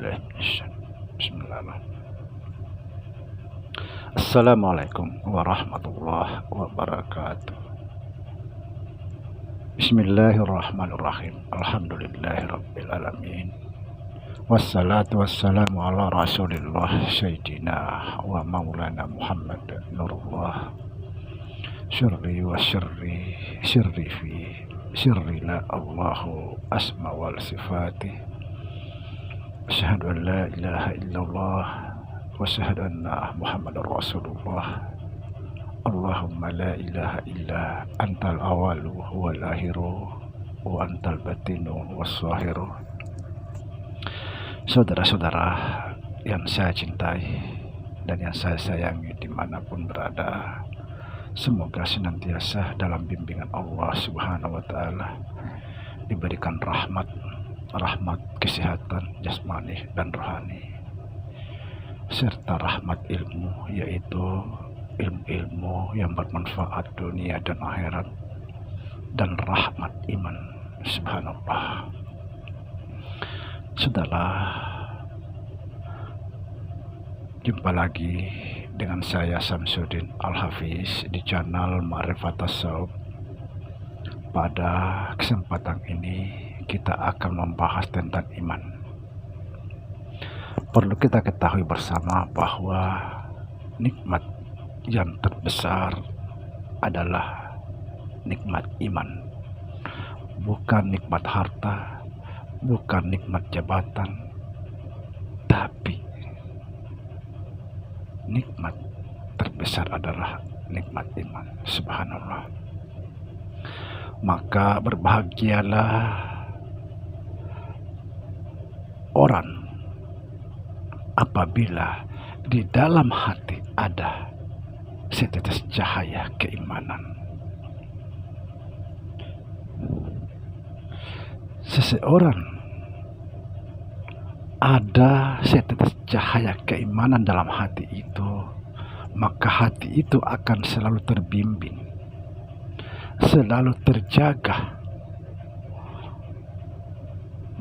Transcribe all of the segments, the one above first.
billahi Bismillahirrahmanirrahim. Assalamualaikum warahmatullahi wabarakatuh. Bismillahirrahmanirrahim. Alhamdulillahirabbil alamin. Wassalatu wassalamu ala Rasulillah Sayyidina wa Maulana Muhammad Nurullah. Syirri wa syirri fi syirri la Allahu asma wal sifati. Asyhadu an la ilaha illallah wa asyhadu anna Muhammadar Rasulullah. Allahumma la ilaha illa antal awalu wal akhiru wa antal batinu was zahiru. Saudara-saudara yang saya cintai dan yang saya sayangi dimanapun berada, semoga senantiasa dalam bimbingan Allah Subhanahu wa Ta'ala, diberikan rahmat kesehatan jasmani dan rohani, serta rahmat ilmu, yaitu ilmu yang bermanfaat dunia dan akhirat, dan rahmat iman. Subhanallah. Saudara, jumpa lagi dengan saya Samsudin Al-Hafiz di channel Ma'rifat Tasawuf. Pada kesempatan ini kita akan membahas tentang iman. Perlu kita ketahui bersama bahwa nikmat yang terbesar adalah nikmat iman. Bukan nikmat harta, bukan nikmat jabatan, tapi nikmat terbesar adalah nikmat iman. Subhanallah. Maka berbahagialah orang apabila di dalam hati ada setetes cahaya keimanan. Seseorang ada setetes cahaya keimanan dalam hati itu, maka hati itu akan selalu terbimbing, selalu terjaga,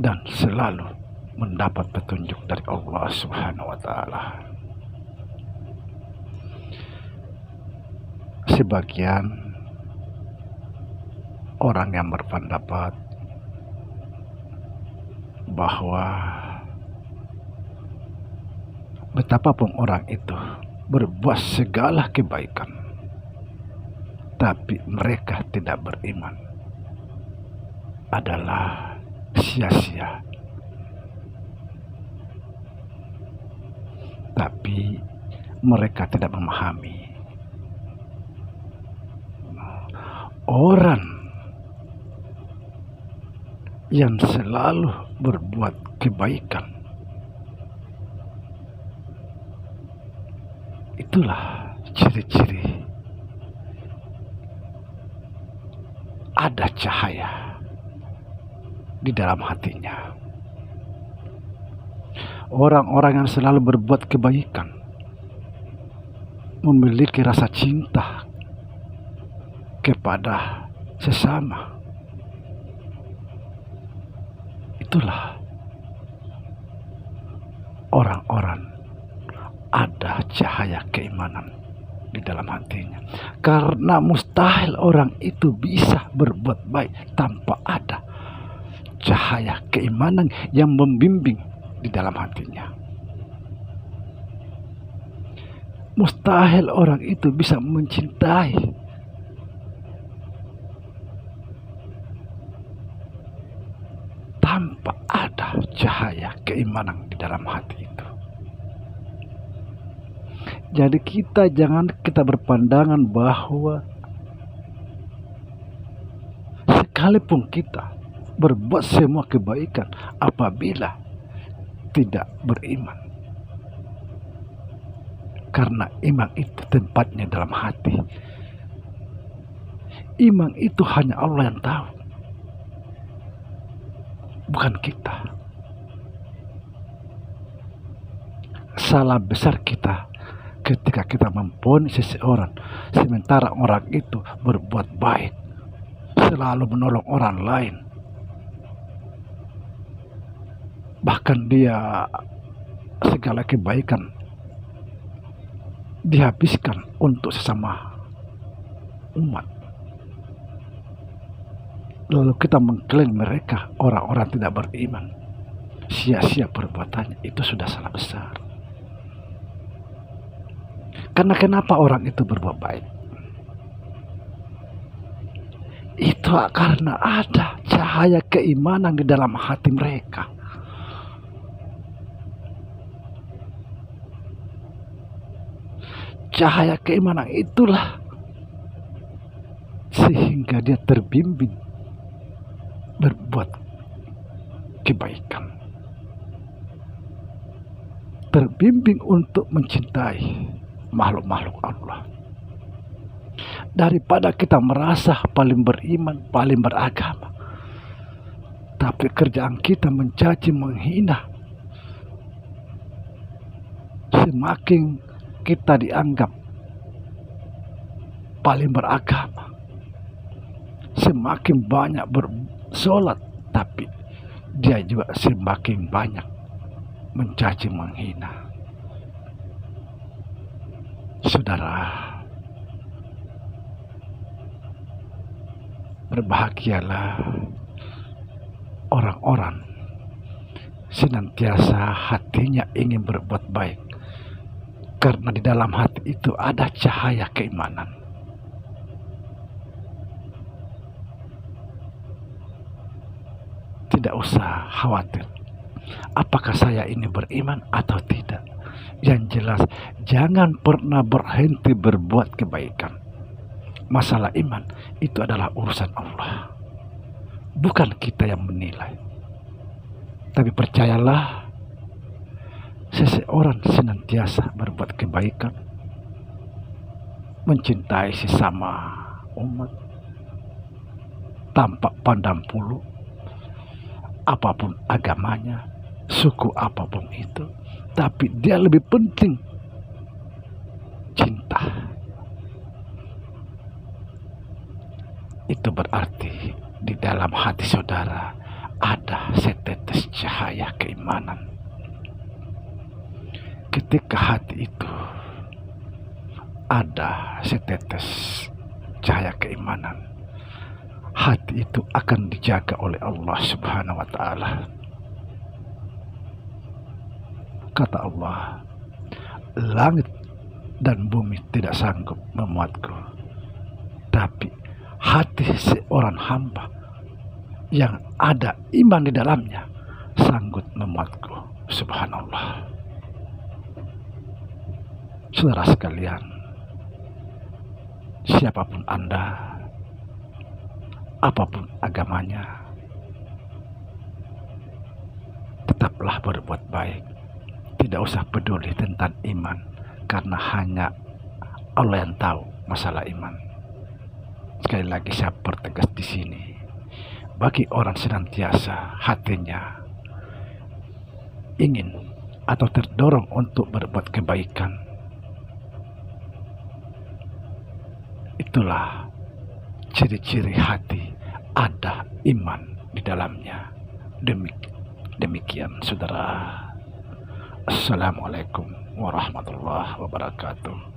dan selalu mendapat petunjuk dari Allah Subhanahu wa Ta'ala. Sebagian orang yang berpendapat bahwa betapapun orang itu berbuat segala kebaikan, tapi mereka tidak beriman, adalah sia-sia. Tapi mereka tidak memahami orang yang selalu berbuat kebaikan, itulah ciri-ciri ada cahaya di dalam hatinya. Orang-orang yang selalu berbuat kebaikan memiliki rasa cinta kepada sesama. Itulah orang-orang ada cahaya keimanan di dalam hatinya. Karena mustahil orang itu bisa berbuat baik tanpa ada cahaya keimanan yang membimbing di dalam hatinya. Mustahil orang itu bisa mencintai tanpa ada cahaya keimanan di dalam hati itu. Jadi jangan kita berpandangan bahwa sekalipun kita berbuat semua kebaikan, apabila tidak beriman. Karena iman itu tempatnya dalam hati. Iman itu hanya Allah yang tahu, bukan kita. Salah besar kita ketika kita memponis seseorang, sementara orang itu berbuat baik, selalu menolong orang lain, bahkan dia segala kebaikan dihabiskan untuk sesama umat, lalu kita mengklaim mereka orang-orang tidak beriman, sia-sia perbuatannya, itu sudah salah besar. Karena kenapa orang itu berbuat baik? Itu karena ada cahaya keimanan di dalam hati mereka. Cahaya keimanan itulah sehingga dia terbimbing berbuat kebaikan, terbimbing untuk mencintai makhluk-makhluk Allah. Daripada kita merasa paling beriman, paling beragama, tapi kerjaan kita mencaci, menghina, semakin kita dianggap paling beragama, semakin banyak bersolat, tapi dia juga semakin banyak mencaci, menghina. Saudara, berbahagialah orang-orang senantiasa hatinya ingin berbuat baik, karena di dalam hati itu ada cahaya keimanan. Tidak usah khawatir apakah saya ini beriman atau tidak. Yang jelas, jangan pernah berhenti berbuat kebaikan. Masalah iman itu adalah urusan Allah, bukan kita yang menilai. Tapi percayalah, seseorang senantiasa berbuat kebaikan, mencintai sesama umat tanpa pandang bulu, apapun agamanya, suku apapun itu, tapi dia lebih penting cinta. Itu berarti di dalam hati saudara ada setetes cahaya keimanan. Ketika hati itu ada setetes cahaya keimanan, hati itu akan dijaga oleh Allah Subhanahu wa Ta'ala. Kata Allah, langit dan bumi tidak sanggup memuatku, tapi hati seorang hamba yang ada iman di dalamnya sanggup memuatku. Subhanallah. Saudara sekalian, siapapun Anda, apapun agamanya, tetaplah berbuat baik. Tidak usah peduli tentang iman, karena hanya Allah yang tahu masalah iman. Sekali lagi saya pertegas di sini, bagi orang senantiasa hatinya ingin atau terdorong untuk berbuat kebaikan, itulah ciri-ciri hati ada iman di dalamnya. Demikian saudara. Assalamualaikum warahmatullahi wabarakatuh.